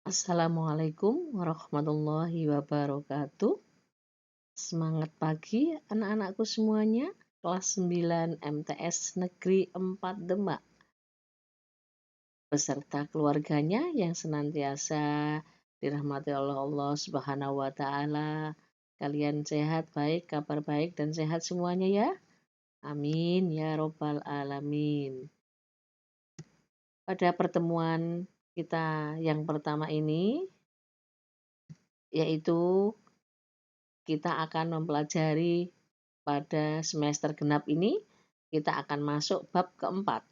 Assalamualaikum warahmatullahi wabarakatuh. Semangat pagi anak-anakku semuanya. Kelas 9 MTS Negeri 4 Demak beserta keluarganya yang senantiasa dirahmati oleh Allah Subhanahu wa taala. Kalian sehat, baik, kabar baik dan sehat semuanya ya. Amin ya robbal alamin. Pada pertemuan kita yang pertama ini yaitu kita akan mempelajari pada semester genap ini, kita akan masuk bab keempat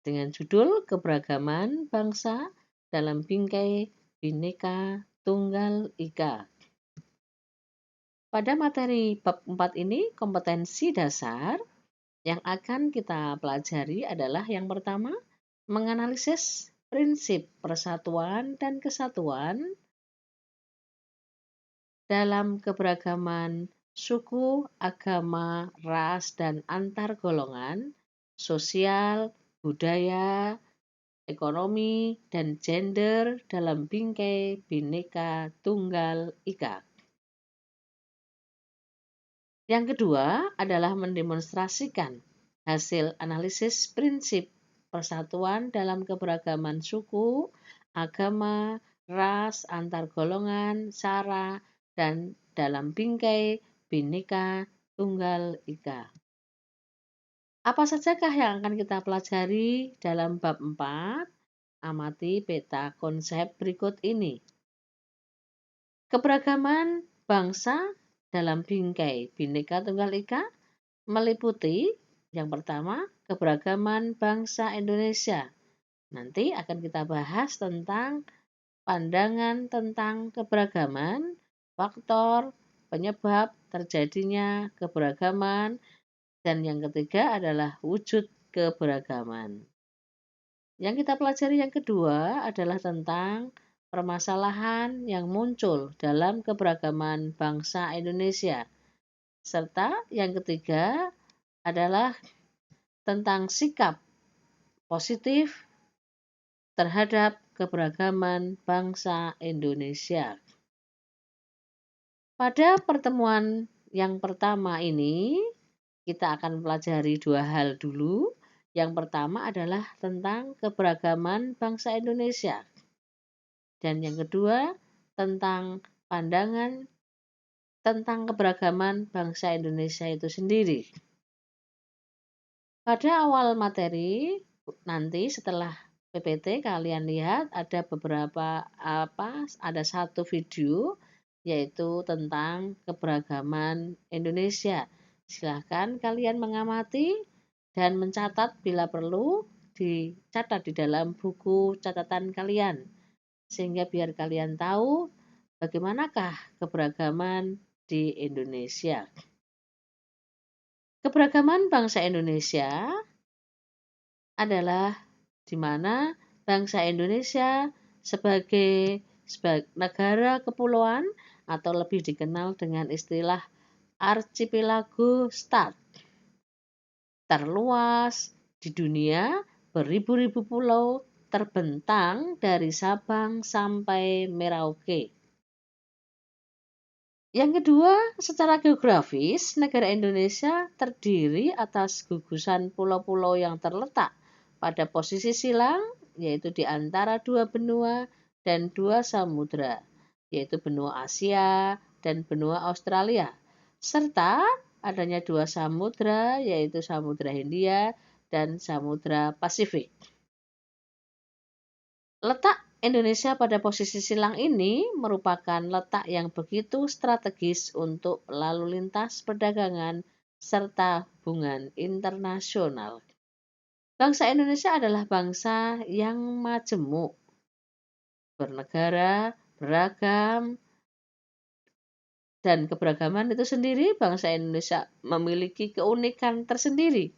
dengan judul Keberagaman Bangsa dalam Bingkai Bhinneka Tunggal Ika. Pada materi bab 4 ini, kompetensi dasar yang akan kita pelajari adalah yang pertama, menganalisis prinsip persatuan dan kesatuan dalam keberagaman suku, agama, ras, dan antar golongan, sosial, budaya, ekonomi, dan gender dalam Bingkai Bhinneka Tunggal Ika. Yang kedua adalah mendemonstrasikan hasil analisis prinsip persatuan dalam keberagaman suku, agama, ras, antar golongan, sara, dan dalam Bingkai Bhinneka Tunggal Ika. Apa sajakah yang akan kita pelajari dalam bab 4? Amati peta konsep berikut ini. Keberagaman bangsa dalam Bingkai Bhinneka Tunggal Ika meliputi yang pertama, keberagaman bangsa Indonesia. Nanti akan kita bahas tentang pandangan tentang keberagaman, faktor, penyebab terjadinya keberagaman, dan yang ketiga adalah wujud keberagaman. Yang kita pelajari yang kedua adalah tentang permasalahan yang muncul dalam keberagaman bangsa Indonesia. Serta yang ketiga adalah tentang sikap positif terhadap keberagaman bangsa Indonesia. Pada pertemuan yang pertama ini, kita akan pelajari dua hal dulu. Yang pertama adalah tentang keberagaman bangsa Indonesia. Dan yang kedua, tentang pandangan tentang keberagaman bangsa Indonesia itu sendiri. Pada awal materi, nanti setelah PPT kalian lihat ada ada satu video yaitu tentang keberagaman Indonesia. Silahkan kalian mengamati dan mencatat bila perlu dicatat di dalam buku catatan kalian sehingga biar kalian tahu bagaimanakah keberagaman di Indonesia. Keberagaman bangsa Indonesia adalah di mana bangsa Indonesia sebagai negara kepulauan atau lebih dikenal dengan istilah archipelago state terluas di dunia beribu-ribu pulau terbentang dari Sabang sampai Merauke. Yang kedua, secara geografis, negara Indonesia terdiri atas gugusan pulau-pulau yang terletak pada posisi silang, yaitu di antara dua benua dan dua samudra, yaitu benua Asia dan benua Australia, serta adanya dua samudra, yaitu Samudra Hindia dan Samudra Pasifik. Letak Indonesia pada posisi silang ini merupakan letak yang begitu strategis untuk lalu lintas perdagangan serta hubungan internasional. Bangsa Indonesia adalah bangsa yang majemuk, bernegara, beragam, dan keberagaman itu sendiri bangsa Indonesia memiliki keunikan tersendiri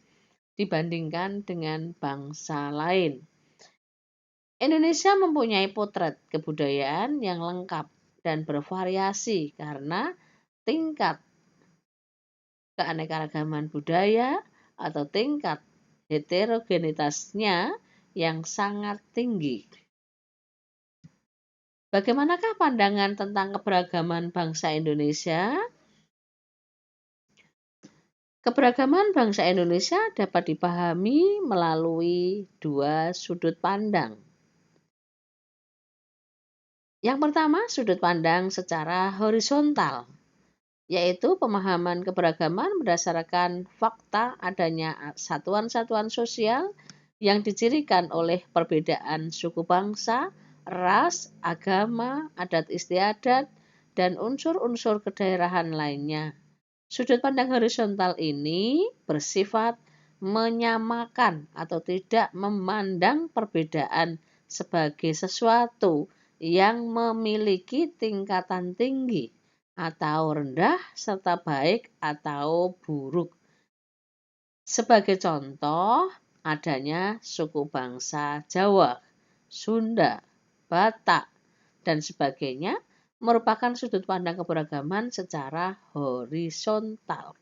dibandingkan dengan bangsa lain. Indonesia mempunyai potret kebudayaan yang lengkap dan bervariasi karena tingkat keanekaragaman budaya atau tingkat heterogenitasnya yang sangat tinggi. Bagaimanakah pandangan tentang keberagaman bangsa Indonesia? Keberagaman bangsa Indonesia dapat dipahami melalui dua sudut pandang. Yang pertama, sudut pandang secara horizontal, yaitu pemahaman keberagaman berdasarkan fakta adanya satuan-satuan sosial yang dicirikan oleh perbedaan suku bangsa, ras, agama, adat istiadat, dan unsur-unsur kedaerahan lainnya. Sudut pandang horizontal ini bersifat menyamakan atau tidak memandang perbedaan sebagai sesuatu yang memiliki tingkatan tinggi atau rendah serta baik atau buruk. Sebagai contoh, adanya suku bangsa Jawa, Sunda, Batak, dan sebagainya merupakan sudut pandang keberagaman secara horizontal.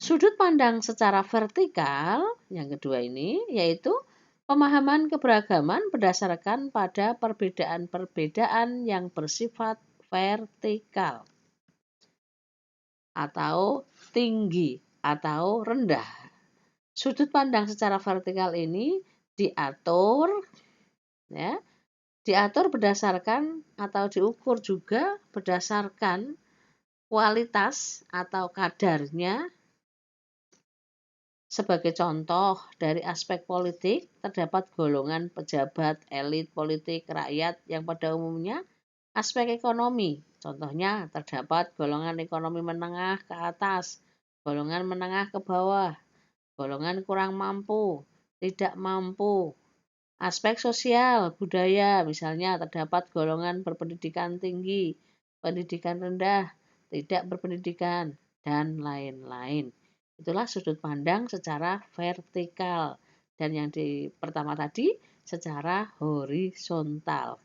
Sudut pandang secara vertikal, yang kedua ini, yaitu pemahaman keberagaman berdasarkan pada perbedaan-perbedaan yang bersifat vertikal atau tinggi atau rendah. Sudut pandang secara vertikal ini diatur berdasarkan atau diukur juga berdasarkan kualitas atau kadarnya. Sebagai contoh, dari aspek politik terdapat golongan pejabat, elit politik, rakyat yang pada umumnya aspek ekonomi. Contohnya terdapat golongan ekonomi menengah ke atas, golongan menengah ke bawah, golongan kurang mampu, tidak mampu. Aspek sosial, budaya, misalnya terdapat golongan berpendidikan tinggi, pendidikan rendah, tidak berpendidikan, dan lain-lain. Itulah sudut pandang secara vertikal. Dan yang pertama tadi secara horizontal.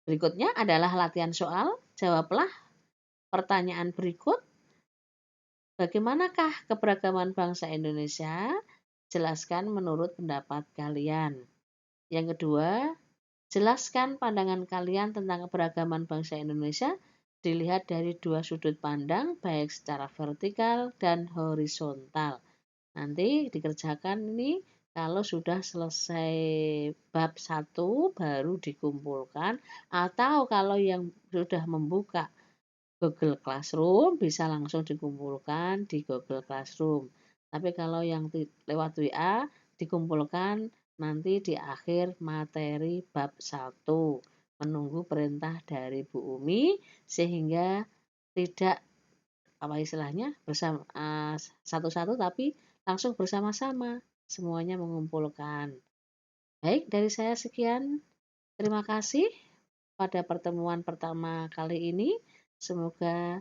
Berikutnya adalah latihan soal. Jawablah pertanyaan berikut. Bagaimanakah keberagaman bangsa Indonesia? Jelaskan menurut pendapat kalian. Yang kedua, jelaskan pandangan kalian tentang keberagaman bangsa Indonesia dilihat dari dua sudut pandang, baik secara vertikal dan horizontal. Nanti dikerjakan ini kalau sudah selesai bab 1 baru dikumpulkan, atau kalau yang sudah membuka Google Classroom bisa langsung dikumpulkan di Google Classroom. Tapi kalau yang lewat WA dikumpulkan nanti di akhir materi bab 1. Menunggu perintah dari Bu Umi sehingga tidak istilahnya bersama satu-satu tapi langsung bersama-sama semuanya mengumpulkan. Baik, dari saya sekian. Terima kasih pada pertemuan pertama kali ini. Semoga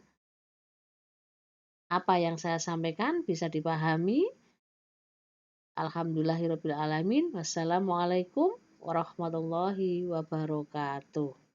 apa yang saya sampaikan bisa dipahami. Alhamdulillahirabbil alamin. Wassalamualaikum warahmatullahi wabarakatuh.